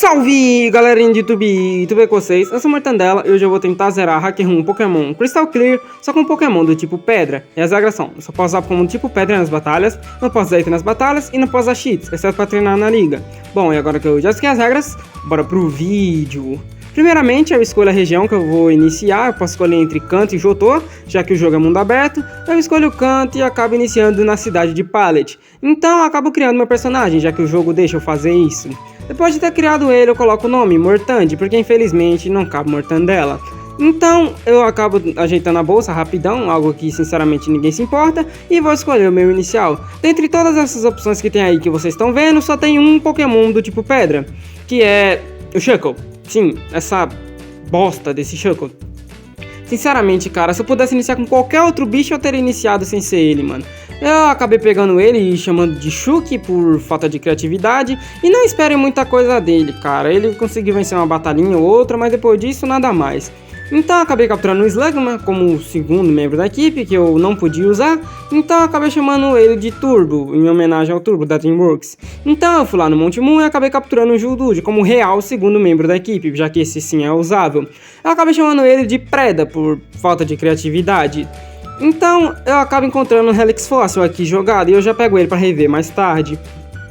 Salve galerinha de YouTube, tudo bem com vocês? Eu sou o Mortandela e hoje eu vou tentar zerar Hack Room Pokémon Crystal Clear, só com um Pokémon do tipo Pedra. E as regras são, eu só posso usar Pokémon do tipo Pedra nas batalhas, não posso usar item nas batalhas e não posso usar cheats, exceto pra treinar na liga. Bom, e agora que eu já sei as regras, bora pro vídeo. Primeiramente, eu escolho a região que eu vou iniciar, eu posso escolher entre Kanto e Johto, já que o jogo é mundo aberto, eu escolho Kanto e acabo iniciando na cidade de Pallet. Então eu acabo criando meu personagem, já que o jogo deixa eu fazer isso. Depois de ter criado ele, eu coloco o nome Mortand, porque infelizmente não cabe Mortandela. Então eu acabo ajeitando a bolsa rapidão, algo que sinceramente ninguém se importa, e vou escolher o meu inicial. Dentre todas essas opções que tem aí que vocês estão vendo, só tem um Pokémon do tipo Pedra, que é o Shuckle. Sim, essa bosta desse Shuckle. Sinceramente, cara, se eu pudesse iniciar com qualquer outro bicho, eu teria iniciado sem ser ele, mano. Eu acabei pegando ele e chamando de Shuki por falta de criatividade. E não esperem muita coisa dele, cara. Ele conseguiu vencer uma batalhinha ou outra, mas depois disso nada mais. Então eu acabei capturando o Slugma como o segundo membro da equipe, que eu não podia usar. Então eu acabei chamando ele de Turbo, em homenagem ao Turbo da DreamWorks. Então eu fui lá no Monte Moon e acabei capturando o Judude como real segundo membro da equipe, já que esse sim é usável. Eu acabei chamando ele de Preda por falta de criatividade. Então eu acabo encontrando o Helix Fossil aqui jogado e eu já pego ele para rever mais tarde.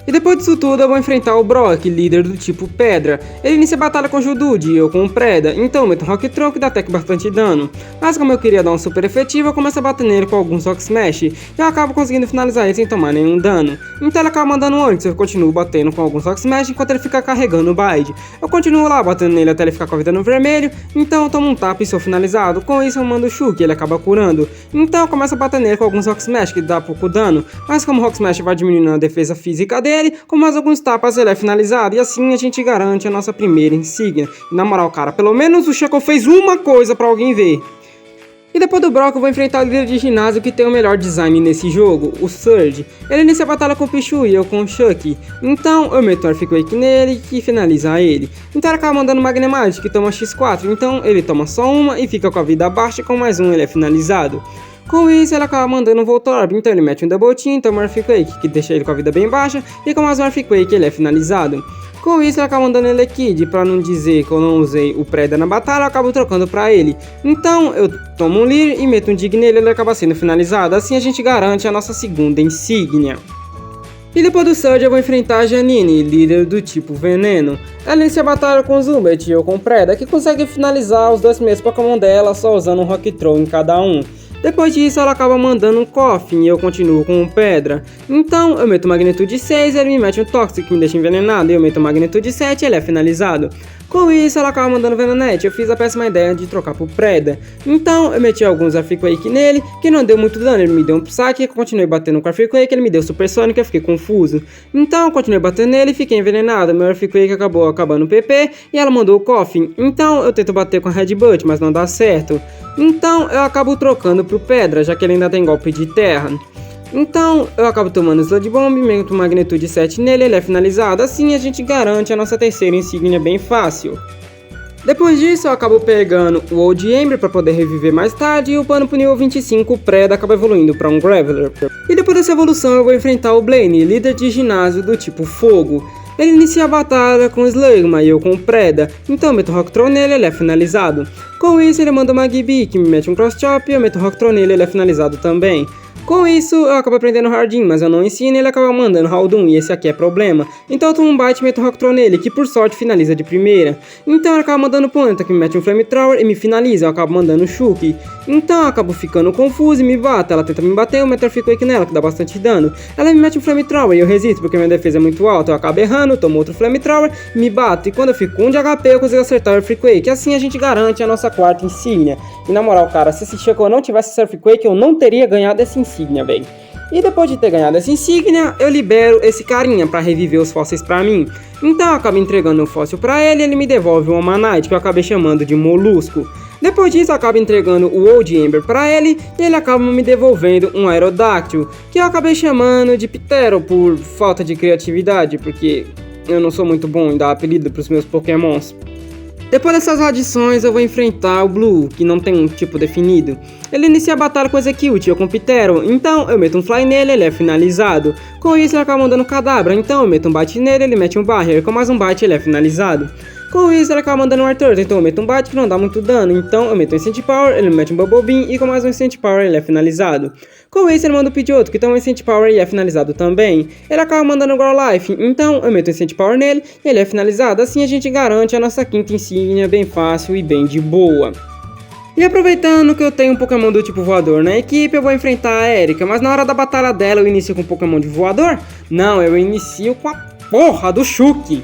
E depois disso tudo eu vou enfrentar o Brock, líder do tipo Pedra. Ele inicia a batalha com o Judude e eu com o Preda, então eu meto um Rock Throw que dá até que bastante dano. Mas como eu queria dar um super efetivo, eu começo a bater nele com alguns Rock Smash e eu acabo conseguindo finalizar ele sem tomar nenhum dano. Então ele acaba mandando um Onix, eu continuo batendo com alguns Rock Smash enquanto ele fica carregando o Bide. Eu continuo lá batendo nele até ele ficar com a vida no vermelho, então eu tomo um tapa e sou finalizado. Com isso eu mando o Shuki e ele acaba curando. Então eu começo a bater nele com alguns Rock Smash que dá pouco dano, mas como o Rock Smash vai diminuindo a defesa física dele, com mais alguns tapas ele é finalizado e assim a gente garante a nossa primeira insígnia. E na moral, cara, pelo menos o Shuckle fez uma coisa pra alguém ver. E depois do Brock eu vou enfrentar o líder de ginásio que tem o melhor design nesse jogo, o Surge. Ele inicia a batalha com o Pichu e eu com o Shucky. Então eu meto um Earthquake nele que finaliza ele. Então ele acaba mandando o Magnemite que toma X4, então ele toma só uma e fica com a vida baixa e com mais um ele é finalizado. Com isso, ele acaba mandando um Voltorb, então ele mete um Double Team, toma um Earthquake, que deixa ele com a vida bem baixa, e com mais um Earthquake ele é finalizado. Com isso, ele acaba mandando Elekid, pra não dizer que eu não usei o Preda na batalha, eu acabo trocando pra ele. Então, eu tomo um Leer e meto um Dig nele, ele acaba sendo finalizado, assim a gente garante a nossa segunda insígnia. E depois do Surge eu vou enfrentar a Janine, líder do tipo Veneno. Ela inicia a batalha com o Zubat e eu com o Preda, que consegue finalizar os dois primeiros Pokémon dela só usando um Rock Throw em cada um. Depois disso ela acaba mandando um Coffin e eu continuo com o Pedra. Então eu meto Magnitude 6, ele me mete um Toxic que me deixa envenenado e eu meto Magnitude 7 e ele é finalizado. Com isso ela acaba mandando Venonette, eu fiz a péssima ideia de trocar pro Preda. Então eu meti alguns Earthquake nele, que não deu muito dano, ele me deu um Psyche, eu continuei batendo com Earthquake, ele me deu Super Sonic, eu fiquei confuso. Então eu continuei batendo nele e fiquei envenenado, meu Earthquake acabou acabando o PP e ela mandou o Coffin. Então eu tento bater com a Headbutt, mas não dá certo. Então eu acabo trocando pro Pedra, já que ele ainda tem golpe de terra. Então eu acabo tomando Sludge Bomb, meto Magnitude 7 nele, ele é finalizado, assim a gente garante a nossa terceira insígnia bem fácil. Depois disso eu acabo pegando o Old Ember para poder reviver mais tarde e upando pro nível 25 o Preda acaba evoluindo para um Graveler. E depois dessa evolução eu vou enfrentar o Blaine, líder de ginásio do tipo Fogo. Ele inicia a batalha com o Slugma e eu com o Preda, então eu meto o Rock Throw nele e ele é finalizado. Com isso ele manda uma Gibi que me mete um Cross Chop e eu meto o Rock Throw nele e ele é finalizado também. Com isso eu acabo aprendendo Hardin, mas eu não ensino e ele acaba mandando Haldun e esse aqui é problema. Então eu tomo um bite e meto o Rock Throw nele, que por sorte finaliza de primeira. Então ele acaba mandando o Planeta que me mete um Flamethrower e me finaliza, eu acabo mandando o Shuki. Então eu acabo ficando confuso e me bate, ela tenta me bater, eu meto Earthquake nela que dá bastante dano. Ela me mete um Flamethrower e eu resisto porque minha defesa é muito alta, eu acabo errando, tomo outro Flamethrower, me bato e quando eu fico com 1 de HP eu consigo acertar o Earthquake, assim a gente garante a nossa quarta insígnia. E na moral, cara, se esse Shuckle não tivesse esse Earthquake eu não teria ganhado essa insígnia, velho. E depois de ter ganhado essa insígnia, eu libero esse carinha pra reviver os fósseis pra mim. Então eu acabo entregando um fóssil pra ele e ele me devolve um Amanite, que eu acabei chamando de Molusco. Depois disso eu acabo entregando o Old Ember pra ele e ele acaba me devolvendo um Aerodactyl, que eu acabei chamando de Ptero por falta de criatividade, porque eu não sou muito bom em dar apelido pros meus Pokémons. Depois dessas adições eu vou enfrentar o Blue, que não tem um tipo definido. Ele inicia a batalha com Execute ou com Pitero, então eu meto um Fly nele, ele é finalizado. Com isso ele acaba mandando Kadabra, então eu meto um Bite nele, ele mete um Barrier, com mais um Bite ele é finalizado. Com isso ele acaba mandando um Arthur, então eu meto um Bite que não dá muito dano, então eu meto um Instant Power, ele mete um Bubble Beam e com mais um Instant Power ele é finalizado. Com isso ele manda o Pidgeotto, que tem um Instant Power e é finalizado também. Ele acaba mandando o Growlithe, então eu meto um Instant Power nele e ele é finalizado. Assim a gente garante a nossa quinta insígnia bem fácil e bem de boa. E aproveitando que eu tenho um Pokémon do tipo voador na equipe, eu vou enfrentar a Erika, mas na hora da batalha dela eu inicio com um Pokémon de voador? Não, eu inicio com a porra do Shuki.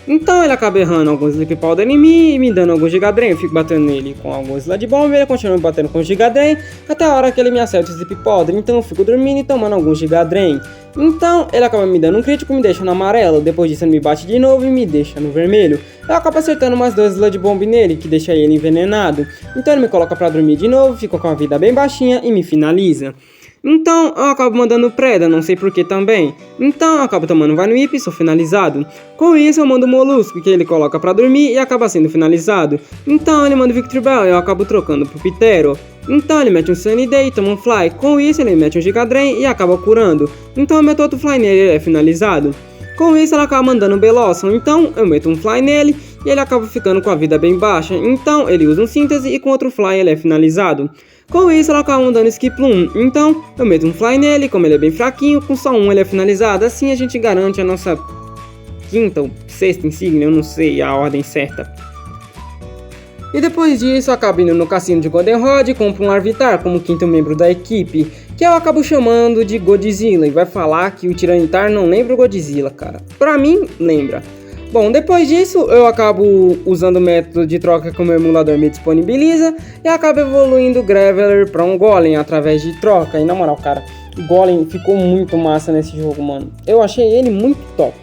Então ele acaba errando alguns Sleep Powder em mim e me dando alguns Giga Drain. Eu fico batendo nele com alguns Sludge Bomb e ele continua me batendo com Giga Drain até a hora que ele me acerta o Sleep Powder. Então eu fico dormindo e tomando alguns Giga Drain. Então ele acaba me dando um crítico e me deixa no amarelo. Depois disso ele me bate de novo e me deixa no vermelho. Eu acabo acertando mais 2 Sludge Bomb nele, que deixa ele envenenado. Então ele me coloca pra dormir de novo, fica com a vida bem baixinha e me finaliza. Então eu acabo mandando Preda, não sei porquê também. Então eu acabo tomando Vine Whip e sou finalizado. Com isso eu mando o Molusco, que ele coloca pra dormir e acaba sendo finalizado. Então ele manda o Victory Bell e eu acabo trocando pro Pitero. Então ele mete um Sunny Day e toma um Fly. Com isso ele mete um Giga Drain e acaba curando. Então eu meto outro Fly nele e ele é finalizado. Com isso ela acaba mandando um Bellossom, então eu meto um Fly nele e ele acaba ficando com a vida bem baixa. Então ele usa um Síntese e com outro Fly ele é finalizado. Com isso ela acaba mandando Skip Loom, então eu meto um Fly nele, como ele é bem fraquinho, com só um ele é finalizado. Assim a gente garante a nossa quinta ou sexta insígnia, eu não sei a ordem certa. E depois disso eu acabo indo no cassino de Goldenrod e compro um Larvitar como quinto membro da equipe, que eu acabo chamando de Godzilla, e vai falar que o Tiranitar não lembra o Godzilla, cara. Pra mim, lembra. Bom, depois disso eu acabo usando o método de troca que o meu emulador me disponibiliza e acabo evoluindo o Graveler pra um Golem através de troca. E na moral, cara, o Golem ficou muito massa nesse jogo, mano. Eu achei ele muito top.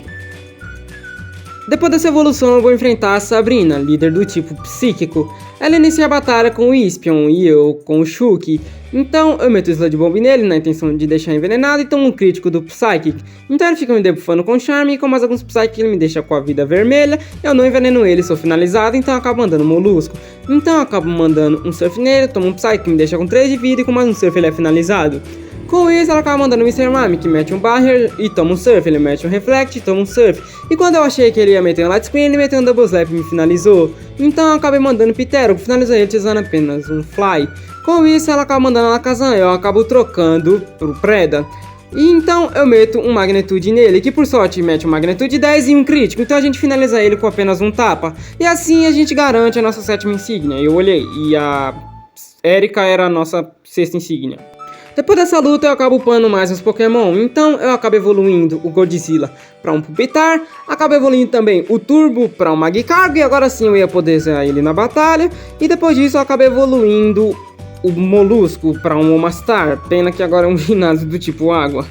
Depois dessa evolução eu vou enfrentar a Sabrina, líder do tipo psíquico. Ela inicia a batalha com o Espion e eu com o Shuki. Então eu meto o Sludge Bomb nele na intenção de deixar envenenado e tomo um crítico do Psychic. Então ele fica me debuffando com Charme e com mais alguns Psychic ele me deixa com a vida vermelha. Eu não enveneno ele, sou finalizado, então eu acabo mandando um Molusco. Então eu acabo mandando um Surf nele, tomo um Psychic que me deixa com 3 de vida e com mais um Surf ele é finalizado. Com isso ela acaba mandando o Mr. Mime, que mete um Barrier e toma um Surf, ele mete um Reflect e toma um Surf. E quando eu achei que ele ia meter um Light Screen, ele meteu um Double Slap e me finalizou. Então eu acabei mandando Pitero, que finalizou ele utilizando apenas um Fly. Com isso ela acaba mandando a Alakazam, eu acabo trocando pro Preda. E então eu meto um Magnitude nele, que por sorte mete um Magnitude 10 e um crítico, então a gente finaliza ele com apenas um tapa. E assim a gente garante a nossa sétima insígnia. Eu olhei e a Erika era a nossa sexta insígnia. Depois dessa luta eu acabo upando mais os Pokémon, então eu acabo evoluindo o Godzilla para um Pupitar, acabo evoluindo também o Turbo para um Magikarp, e agora sim eu ia poder usar ele na batalha, e depois disso eu acabo evoluindo o Molusco para um Omastar, pena que agora é um ginásio do tipo água.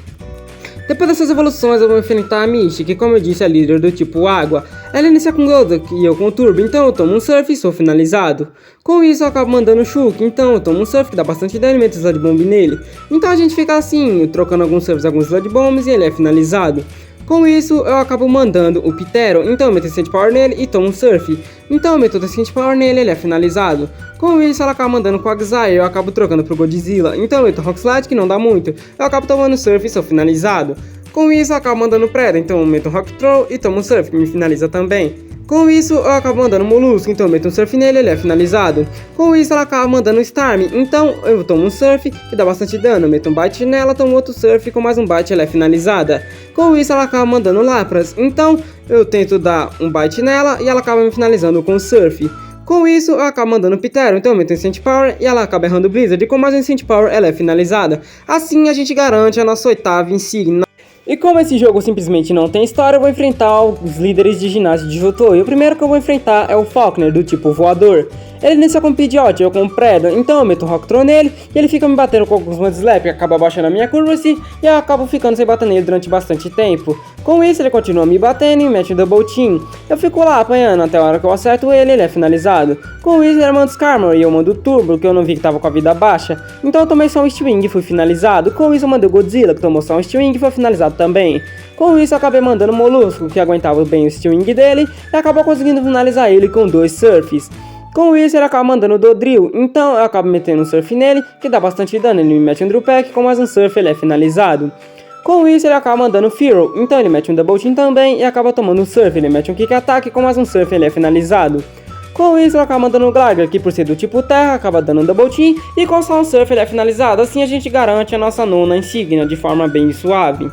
Depois dessas evoluções eu vou enfrentar a Misty, que como eu disse é líder do tipo água. Ela inicia com Golduck e eu com o Turbo, então eu tomo um Surf e sou finalizado. Com isso eu acabo mandando o Shulk, então eu tomo um Surf que dá bastante dano e meto Sludge Bomb nele. Então a gente fica assim, trocando alguns Surfs, alguns Sludge Bombs e ele é finalizado. Com isso eu acabo mandando o Pitero, então eu meto Instant Power nele e tomo um Surf. Então eu meto o Instant Power nele, ele é finalizado. Com isso ela acaba mandando com o Quagsire, eu acabo trocando pro Godzilla. Então eu meto Rock Slide, que não dá muito, eu acabo tomando Surf e sou finalizado. Com isso eu acabo mandando Preda, então eu meto um Rock Throw e tomo um Surf, que me finaliza também. Com isso eu acabo mandando Molusco, então eu meto um Surf nele, ele é finalizado. Com isso ela acaba mandando Starmie, então eu tomo um Surf, que dá bastante dano, eu meto um Bite nela, tomo outro Surf, com mais um Bite ela é finalizada. Com isso ela acaba mandando Lapras, então eu tento dar um Bite nela e ela acaba me finalizando com o Surf. Com isso eu acabo mandando Pitero, então eu meto um Instant Power e ela acaba errando o Blizzard, e com mais um Instant Power ela é finalizada. Assim a gente garante a nossa oitava insígnia. E como esse jogo simplesmente não tem história, eu vou enfrentar os líderes de ginásio de Johto. E o primeiro que eu vou enfrentar é o Falkner, do tipo voador. Ele inicia com Pidgeot, eu com Predator, então eu meto o Rock Throw nele, e ele fica me batendo com alguns Mud Slap, que acaba baixando a minha Curvacy, e eu acabo ficando sem bater nele durante bastante tempo. Com isso ele continua me batendo e mete o Double Team. Eu fico lá apanhando até a hora que eu acerto ele é finalizado. Com isso ele manda o Skarmory e eu mando o Turbo, que eu não vi que tava com a vida baixa, então eu tomei só um Sting e fui finalizado. Com isso eu mandei o Godzilla, que tomou só um Sting e foi finalizado também. Com isso eu acabei mandando o Molusco, que aguentava bem o Sting dele, e acabou conseguindo finalizar ele com 2 Surfs. Com isso ele acaba mandando o Dodrill, então eu acabo metendo um Surf nele, que dá bastante dano, ele me mete um Drill Peck, com mais um Surf ele é finalizado. Com isso ele acaba mandando o Fearow, então ele mete um Double Team também e acaba tomando um Surf, ele mete um Kick Attack, com mais um Surf ele é finalizado. Com isso ele acaba mandando o Gligar, que por ser do tipo Terra, acaba dando um Double Team, e com só um Surf ele é finalizado, assim a gente garante a nossa nona insígnia de forma bem suave.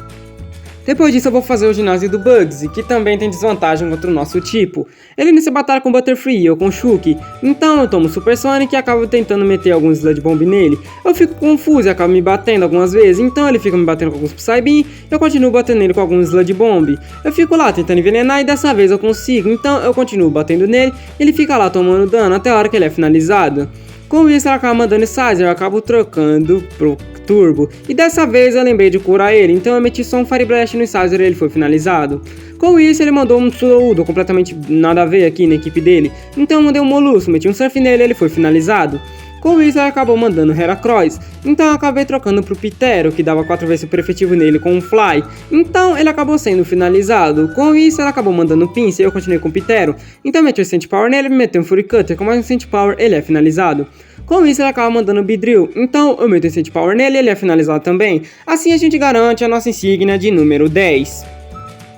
Depois disso eu vou fazer o ginásio do Bugsy, que também tem desvantagem contra o nosso tipo. Ele inicia a batalha com Butterfree e eu com Shuki, então eu tomo Super Sonic e acabo tentando meter alguns Sludge Bomb nele. Eu fico confuso e acabo me batendo algumas vezes, então ele fica me batendo com alguns Psybeam, eu continuo batendo nele com alguns Sludge Bomb. Eu fico lá tentando envenenar e dessa vez eu consigo, então eu continuo batendo nele, ele fica lá tomando dano até a hora que ele é finalizado. Com isso ela acaba mandando Scizor, eu acabo trocando pro Turbo, e dessa vez eu lembrei de curar ele, então eu meti só um Fire Blast no Scizor e ele foi finalizado. Com isso ele mandou um Sudowoodo, completamente nada a ver aqui na equipe dele, então eu mandei um Molusco, meti um Surf nele e ele foi finalizado. Com isso ele acabou mandando Heracross, então eu acabei trocando pro Pitero, que dava 4 vezes super efetivo nele com um Fly, então ele acabou sendo finalizado. Com isso ele acabou mandando Pinsir e eu continuei com o Pitero, então eu meti o Scent Power nele e meteu um Fury Cutter, com mais um Scent Power ele é finalizado. Com isso ele acaba mandando o Beedrill, então eu meto o Scent Power nele e ele é finalizado também, assim a gente garante a nossa insígnia de número 10.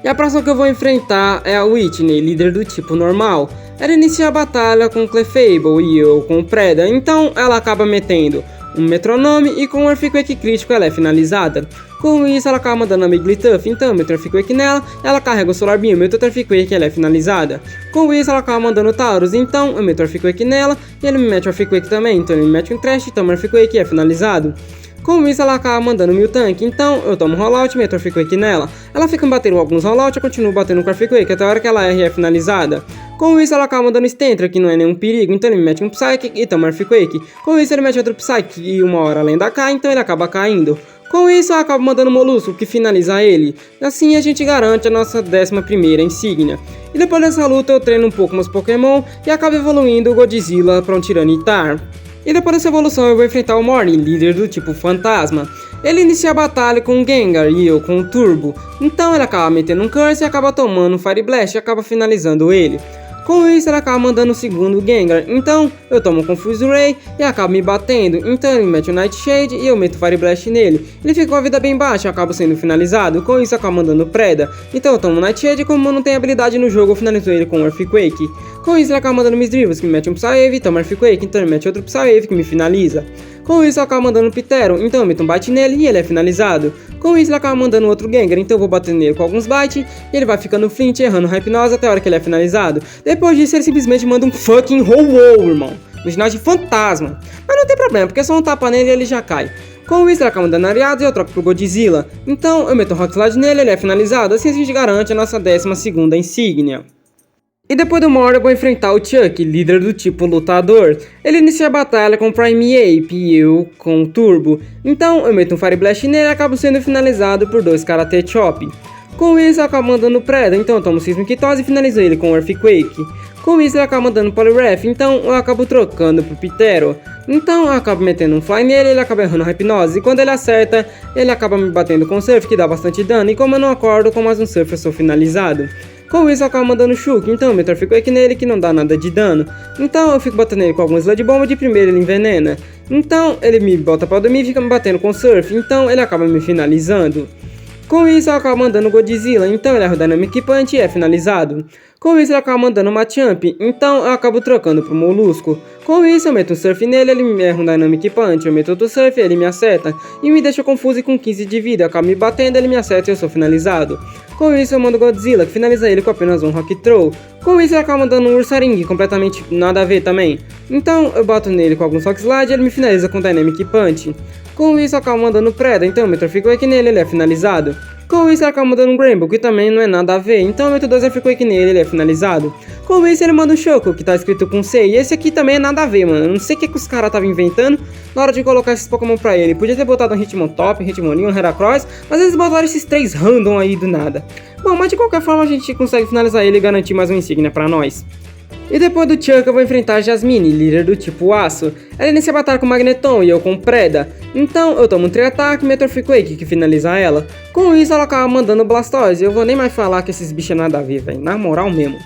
E a próxima que eu vou enfrentar é a Whitney, líder do tipo normal. Ela inicia a batalha com o Clefable e eu com o Preda, então ela acaba metendo um Metronome e com um Earthquake crítico ela é finalizada. Com isso ela acaba mandando a Wigglytuff, então eu meto o Earthquake nela, ela carrega o Solar Beam, eu meto o Earthquake e ela é finalizada. Com isso ela acaba mandando o Taurus, então eu meto o Earthquake nela e ele me mete o Earthquake também, então ele me mete um Trash, toma o Earthquake e é finalizado. Com isso ela acaba mandando o Miltank, então eu tomo um Rollout e meto o Earthquake nela. Ela fica me batendo alguns Rollout, eu continuo batendo com o Earthquake até a hora que ela erra e é finalizada. Com isso ela acaba mandando Stentra, que não é nenhum perigo, então ele me mete um Psychic e toma Earthquake. Com isso ele mete outro Psychic e uma hora além da cai, então ele acaba caindo. Com isso eu acabo mandando o Molusco, que finaliza ele. Assim a gente garante a nossa 11ª insígnia. E depois dessa luta eu treino um pouco meus Pokémon e acabo evoluindo o Godzilla para um Tyranitar. E depois dessa evolução eu vou enfrentar o Morning, líder do tipo Fantasma. Ele inicia a batalha com o Gengar e eu com o Turbo, então ele acaba metendo um Curse e acaba tomando um Fire Blast e acaba finalizando ele. Com isso ele acaba mandando o segundo Gengar, então eu tomo um Confuse Ray e acabo me batendo, então ele mete o Nightshade e eu meto o Fire Blast nele. Ele fica com a vida bem baixa e acaba sendo finalizado, com isso eu acabo mandando o Preda, então eu tomo o Nightshade e como não tem habilidade no jogo eu finalizo ele com o Earthquake. Com isso ele acaba mandando o Misdreavus, que me mete um Psywave e toma Earthquake, então ele mete outro Psywave que me finaliza. Com isso eu acabo mandando o Pitero, então eu meto um Bite nele e ele é finalizado. Com isso ele acaba mandando outro Gengar, então eu vou batendo nele com alguns Bite e ele vai ficando Flint, errando Hypnose até a hora que ele é finalizado. Depois disso ele simplesmente manda um fucking Ho-Oh, irmão, no ginásio de Fantasma. Mas não tem problema, porque só um tapa nele e ele já cai. Com isso ele acaba mandando Ariados e eu troco pro Godzilla. Então eu meto um Rock Slide nele e ele é finalizado, assim a gente garante a nossa 12ª insígnia. E depois do Mord eu vou enfrentar o Chuck, líder do tipo lutador. Ele inicia a batalha com o Prime Ape e eu com o Turbo. Então eu meto um Fire Blast nele e acabo sendo finalizado por 2 Karate Chop. Com isso eu acabo mandando o Preda, então eu tomo Seismic Toss e finalizo ele com o Earthquake. Com isso ele acaba mandando Poliwrath, então eu acabo trocando pro Pitero. Então eu acabo metendo um Fly nele e ele acaba errando Hypnose. E quando ele acerta, ele acaba me batendo com Surf, que dá bastante dano. E como eu não acordo com mais um Surf, eu sou finalizado. Com isso eu acabo mandando Shulk, então eu meto Earthquake nele que não dá nada de dano. Então eu fico batendo nele com alguns Sludge Bomb, de primeiro ele envenena. Então ele me bota pra dormir e fica me batendo com Surf, então ele acaba me finalizando. Com isso eu acabo mandando Godzilla, então ele erra o Dynamic Punch e é finalizado. Com isso ele acaba mandando uma Champ, então eu acabo trocando pro Molusco. Com isso eu meto um Surf nele, ele me erra um Dynamic Punch, eu meto outro Surf, ele me acerta. E me deixa confuso e com 15 de vida, eu acabo me batendo, ele me acerta e eu sou finalizado. Com isso eu mando Godzilla, que finaliza ele com apenas um Rock Throw. Com isso ele acaba mandando um Ursaring, completamente nada a ver também. Então eu bato nele com alguns Rock Slide e ele me finaliza com Dynamic Punch. Com isso eu acabo mandando Preda, então eu meto Earthquake nele, ele é finalizado. Com isso ele acaba mandando um Gramble, que também não é nada a ver, então eu meto 2 Earthquake nele, ele é finalizado. Com isso ele manda um Choco, que tá escrito com C, e esse aqui também é nada a ver, mano. Eu não sei o que os caras estavam inventando na hora de colocar esses Pokémon pra ele. Podia ter botado um Hitmontop, um Hitmonlee, um Heracross, mas eles botaram esses 3 random aí do nada. Bom, mas de qualquer forma a gente consegue finalizar ele e garantir mais um insígnia pra nós. E depois do Chuck eu vou enfrentar a Jasmine, líder do tipo Aço. Ela inicia a batalha com o Magneton e eu com o Preda. Então eu tomo um Tri-Ataque e meto Earthquake que finaliza ela. Com isso ela acaba mandando Blastoise. Eu vou nem mais falar que esses bichos é nada a ver, velho. Na moral mesmo.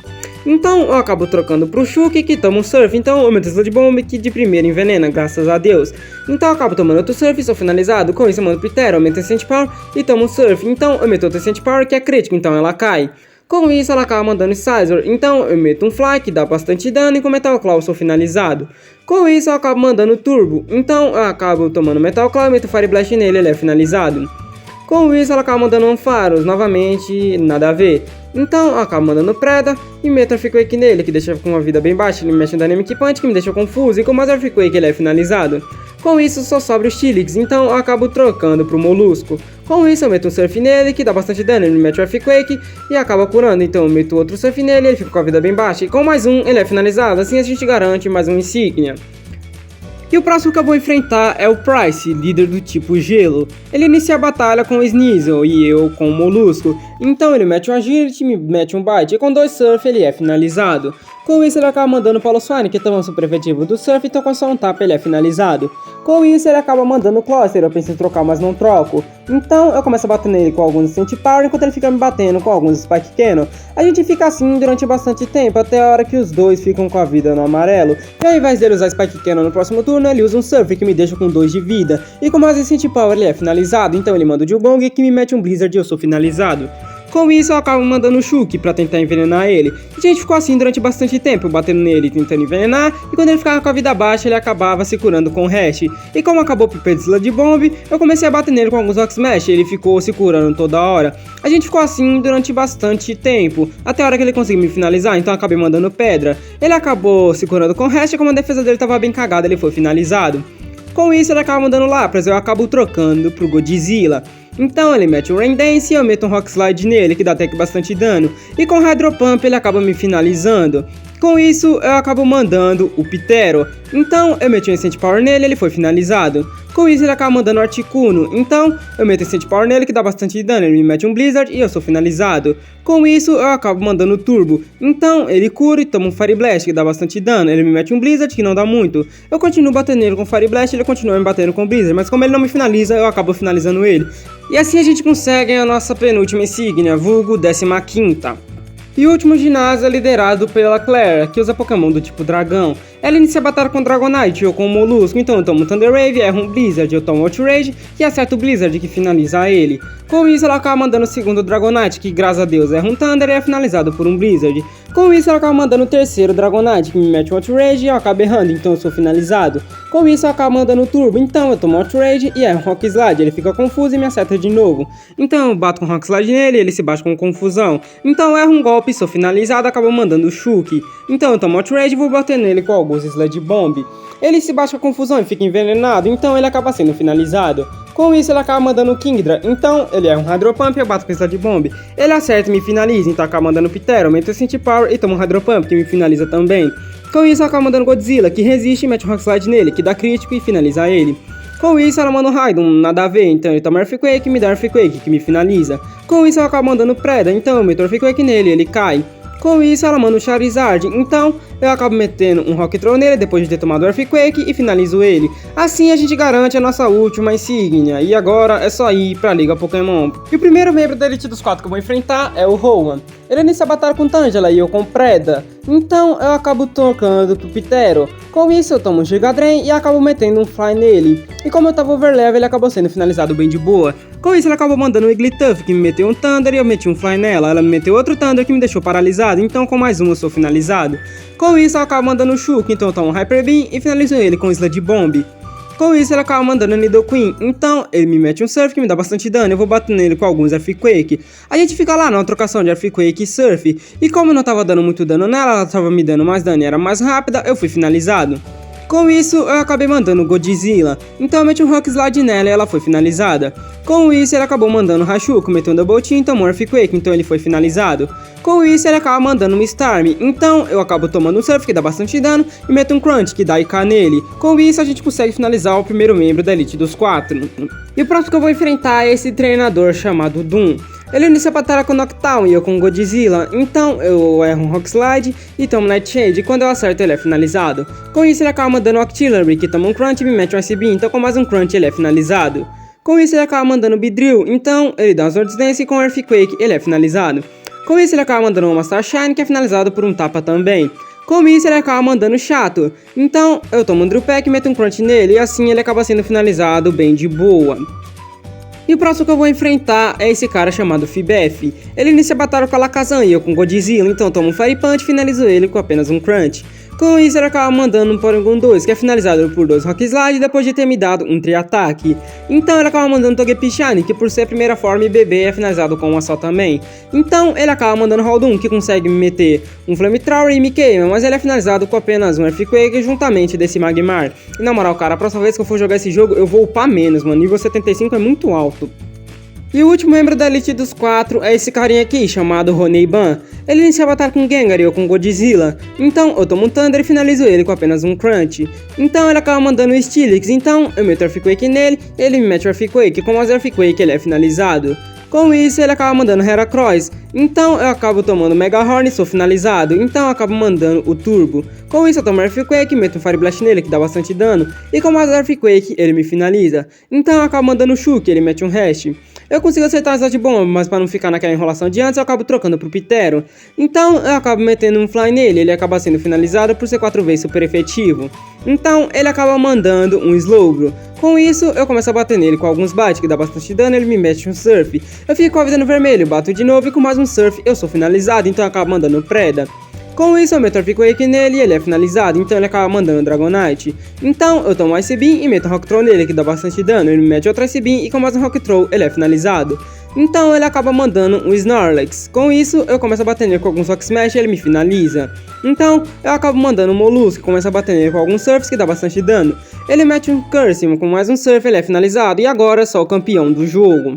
Então eu acabo trocando pro Shulk que toma um Surf. Então eu meto Sludge Bomb que de primeira envenena, graças a Deus. Então eu acabo tomando outro Surf e sou finalizado. Com isso eu mando Pitero, eu meto Ascent Power e tomo um Surf. Então eu meto outro Ascent Power que é crítico, então ela cai. Com isso ela acaba mandando Scizor, então eu meto um Fly que dá bastante dano e com Metal Claw eu sou finalizado. Com isso eu acabo mandando Turbo, então eu acabo tomando Metal Claw e meto Fire Blast nele, ele é finalizado. Com isso ela acaba mandando Ampharos, novamente nada a ver. Então eu acabo mandando Preda e meto Earthquake nele, que deixa com uma vida bem baixa, ele mexe um Dynamic Punch que me deixa confuso e com mais Earthquake ele é finalizado. Com isso só sobra o Steelix, então eu acabo trocando pro Molusco. Com isso eu meto um Surf nele, que dá bastante dano, ele mete o Earthquake e acaba curando. Então eu meto outro Surf nele, ele fica com a vida bem baixa. E com mais um, ele é finalizado, assim a gente garante mais um insígnia. E o próximo que eu vou enfrentar é o Price, líder do tipo Gelo. Ele inicia a batalha com o Sneasel e eu com o Molusco. Então ele mete um Agility, me mete um Bite e com 2 Surf ele é finalizado. Com isso ele acaba mandando o Paulo Sonic, que toma um super efetivo do Surf, então com só um tapa ele é finalizado. Com isso ele acaba mandando o Cloyster, eu penso em trocar, mas não troco. Então eu começo a bater nele com alguns Ascent Power, enquanto ele fica me batendo com alguns Spike Cannon. A gente fica assim durante bastante tempo, até a hora que os dois ficam com a vida no amarelo. E ao invés dele usar Spike Cannon no próximo turno, ele usa um Surf, que me deixa com 2 de vida. E com mais Ascent Power ele é finalizado, então ele manda o Dewgong, que me mete um Blizzard e eu sou finalizado. Com isso eu acabo mandando o Shulk pra tentar envenenar ele. A gente ficou assim durante bastante tempo, batendo nele, tentando envenenar, e quando ele ficava com a vida baixa, ele acabava se curando com o Hash. E como acabou o Piper de Sludge Bomb, eu comecei a bater nele com alguns Rock Smash, e ele ficou se curando toda hora. A gente ficou assim durante bastante tempo, até a hora que ele conseguiu me finalizar, então eu acabei mandando Pedra. Ele acabou se curando com o Hash, e como a defesa dele tava bem cagada, ele foi finalizado. Com isso ele acaba mandando Lapras, eu acabo trocando pro Godzilla. Então ele mete um Rain Dance e eu meto um Rock Slide nele, que dá até que bastante dano. E com Hydro Pump ele acaba me finalizando. Com isso eu acabo mandando o Pitero. Então eu meti um Ascent Power nele e ele foi finalizado. Com isso ele acaba mandando o Articuno. Então eu meto Ascent Power nele que dá bastante dano, ele me mete um Blizzard e eu sou finalizado. Com isso eu acabo mandando o Turbo. Então ele cura e toma um Fire Blast que dá bastante dano, ele me mete um Blizzard que não dá muito. Eu continuo batendo nele com Fire Blast, ele continua me batendo com Blizzard, mas como ele não me finaliza, eu acabo finalizando ele. E assim a gente consegue a nossa penúltima insígnia, vulgo 15ª. E o último ginásio é liderado pela Claire, que usa Pokémon do tipo Dragão. Ela inicia a batalha com o Dragonite, eu com o Molusco, então eu tomo o Thunder Wave, erro um Blizzard, eu tomo Outrage e acerto o Blizzard que finaliza ele. Com isso ela acaba mandando o segundo Dragonite, que graças a Deus erra um Thunder e é finalizado por um Blizzard. Com isso ela acaba mandando o terceiro Dragonite, que me mete um Outrage e eu acabo errando, então eu sou finalizado. Com isso eu acabo mandando o Turbo, então eu tomo Outrage e erro um Rock Slide, ele fica confuso e me acerta de novo. Então eu bato com o Rock Slide nele e ele se bate com confusão. Então eu erro um golpe, sou finalizado, acabo mandando o Shulk. Então eu tomo Outrage e vou bater nele com alguns Sludge Bomb. Ele se bate com confusão e fica envenenado, então ele acaba sendo finalizado. Com isso ele acaba mandando o Kingdra, então ele erra um Hydro Pump e eu bato com Sludge Bomb. Ele acerta e me finaliza, então acaba mandando o Pitero, aumenta o Ascent Power e toma um Hydro Pump que me finaliza também. Com isso ela acaba mandando Godzilla, que resiste e mete um Rock Slide nele, que dá crítico e finaliza ele. Com isso ela manda o Raidon, nada a ver, então ele toma Earthquake e me dá Earthquake, que me finaliza. Com isso ela acaba mandando Preda, então eu meto Earthquake nele e ele cai. Com isso ela manda o Charizard, então eu acabo metendo um Rock Throw nele depois de ter tomado o Earthquake e finalizo ele. Assim a gente garante a nossa última insígnia, e agora é só ir pra Liga Pokémon. E o primeiro membro da Elite dos 4 que eu vou enfrentar é o Rowan. Ele inicia a batalha com Tangela e eu com Preda, então eu acabo trocando pro Pitero. Com isso eu tomo um Giga Drain e acabo metendo um Fly nele. E como eu tava overlevel, ele acabou sendo finalizado bem de boa. Com isso ele acabou mandando um Wigglytuff que me meteu um Thunder e eu meti um Fly nela. Ela me meteu outro Thunder que me deixou paralisado, então com mais um eu sou finalizado. Com isso ela acaba mandando um Shulk, então eu tomo um Hyper Beam e finalizo ele com Sludge Bomb. Com isso ele acaba mandando o Nidoqueen, então ele me mete um Surf que me dá bastante dano, eu vou bater nele com alguns Earthquake. A gente fica lá na trocação de Earthquake e Surf, e como eu não tava dando muito dano nela, ela tava me dando mais dano e era mais rápida, eu fui finalizado. Com isso, eu acabei mandando Godzilla, então eu meti um Rock Slide nela e ela foi finalizada. Com isso, ele acabou mandando Hashuko, meteu um Double Team, tomou um Earthquake, então ele foi finalizado. Com isso, ele acaba mandando um Storm, então eu acabo tomando um Surf, que dá bastante dano, e meto um Crunch, que dá IK nele. Com isso, a gente consegue finalizar o primeiro membro da Elite dos 4. E o próximo que eu vou enfrentar é esse treinador chamado Doom. Ele inicia a batalha com Knockdown e eu com Godzilla, então eu erro um Rock Slide e tomo Nightshade, e quando eu acerto ele é finalizado. Com isso ele acaba mandando o Octillery, que toma um Crunch e me mete um SB, então com mais um Crunch ele é finalizado. Com isso ele acaba mandando o Beedrill, então ele dá um Swords Dance e com Earthquake ele é finalizado. Com isso ele acaba mandando uma Star Shine, que é finalizado por um tapa também. Com isso ele acaba mandando Chato, então eu tomo um Drill Pack e meto um Crunch nele, e assim ele acaba sendo finalizado bem de boa. E o próximo que eu vou enfrentar é esse cara chamado Fibef. Ele inicia a batalha com a Alakazam e eu com Godzilla, então tomo um Fire Punch e finalizo ele com apenas um Crunch. Com isso ele acaba mandando um Porygon 2, que é finalizado por 2 Rock Slide depois de ter me dado um Tri-Ataque. Então ele acaba mandando Togepi Shiny, que por ser a primeira forma e bebê é finalizado com uma só também. Então ele acaba mandando Haldun, que consegue me meter um Flamethrower e me queima, mas ele é finalizado com apenas um Earthquake juntamente desse Magmar. E na moral, cara, a próxima vez que eu for jogar esse jogo eu vou upar menos, mano, nível 75 é muito alto. E o último membro da Elite dos 4 é esse carinha aqui, chamado Roneiban. Ele inicia a batalha com Gengar e eu com Godzilla, então eu tomo um Thunder e finalizo ele com apenas um Crunch. Então ele acaba mandando o Steelix, então eu meto Earthquake nele, ele me mete o Earthquake, com mais Earthquake ele é finalizado. Com isso ele acaba mandando Heracross, então eu acabo tomando Mega Horn e sou finalizado, então eu acabo mandando o Turbo. Com isso eu tomo Earthquake, meto um Fire Blast nele que dá bastante dano, e com mais Earthquake ele me finaliza. Então eu acabo mandando o Shulk, ele mete um Hash. Eu consigo acertar as de bomba, mas para não ficar naquela enrolação de antes eu acabo trocando pro Pitero. Então eu acabo metendo um Fly nele, ele acaba sendo finalizado por ser 4 vezes super efetivo. Então ele acaba mandando um Slowbro. Com isso eu começo a bater nele com alguns bites que dá bastante dano, ele me mete um Surf. Eu fico com a vida no vermelho, bato de novo e com mais um Surf eu sou finalizado, então eu acabo mandando Preda. Com isso eu meto Earthquake nele e ele é finalizado, então ele acaba mandando Dragonite. Então eu tomo Ice Beam e meto Rock Throw nele que dá bastante dano, ele me mete outro Ice Beam e com mais um Rock Throw ele é finalizado. Então ele acaba mandando um Snorlax. Com isso eu começo a bater nele com alguns Rock Smash e ele me finaliza. Então eu acabo mandando um Mollusk, começa a bater nele com alguns Surfs que dá bastante dano. Ele mete um Curse, com mais um Surf ele é finalizado e agora só o campeão do jogo.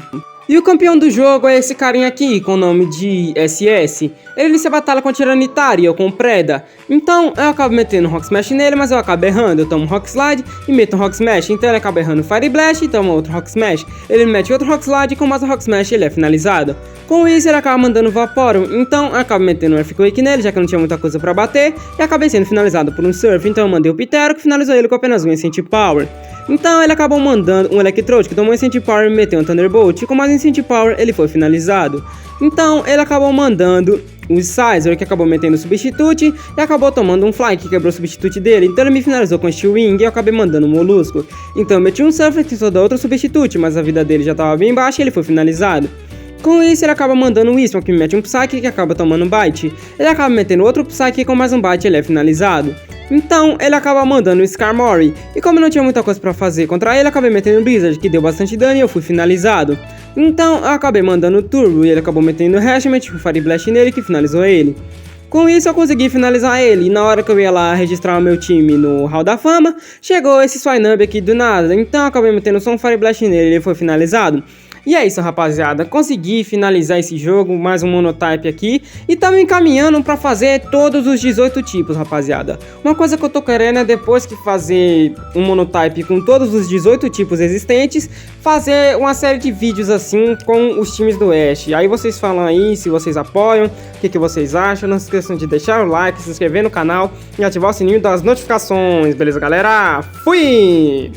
E o campeão do jogo é esse carinha aqui, com o nome de SS. Ele inicia a batalha com a Tiranitar e eu com Preda. Então eu acabo metendo um Rock Smash nele, mas eu acabo errando. Eu tomo um Rock Slide e meto um Rock Smash. Então ele acaba errando Fire Blast e toma outro Rock Smash. Ele mete outro Rock Slide e com mais um Rock Smash ele é finalizado. Com isso ele acaba mandando Vaporeon. Então eu acabo metendo um Earthquake nele, já que eu não tinha muita coisa pra bater. E acabei sendo finalizado por um Surf. Então eu mandei o Pitero, que finalizou ele com apenas um Incent Power. Então ele acabou mandando um Electrode, que tomou um Incent Power e meteu um Thunderbolt, e com mais um Incent Power ele foi finalizado. Então ele acabou mandando o Scizor, que acabou metendo o Substitute, e acabou tomando um Fly, que quebrou o Substitute dele. Então ele me finalizou com Steel Wing e eu acabei mandando um Molusco. Então eu meti um Surfer que só dá outro Substitute, mas a vida dele já estava bem baixa e ele foi finalizado. Com isso ele acaba mandando um Wisp, que me mete um Psyche que acaba tomando um Bite. Ele acaba metendo outro Psyche e com mais um Bite ele é finalizado. Então ele acaba mandando o Skarmory, e como não tinha muita coisa pra fazer contra ele, acabei metendo o Blizzard, que deu bastante dano e eu fui finalizado. Então eu acabei mandando o Turbo e ele acabou metendo o Hash, meti o Fire Blast nele que finalizou ele. Com isso eu consegui finalizar ele, e na hora que eu ia lá registrar o meu time no Hall da Fama, chegou esse Swinub aqui do nada, então eu acabei metendo só um Fire Blast nele e ele foi finalizado. E é isso, rapaziada, consegui finalizar esse jogo, mais um Monotype aqui, e estamos encaminhando para fazer todos os 18 tipos, rapaziada. Uma coisa que eu tô querendo é, depois que fazer um Monotype com todos os 18 tipos existentes, fazer uma série de vídeos assim com os times do Ash. Aí vocês falam aí se vocês apoiam, o que vocês acham, não se esqueçam de deixar o like, se inscrever no canal e ativar o sininho das notificações, beleza, galera? Fui!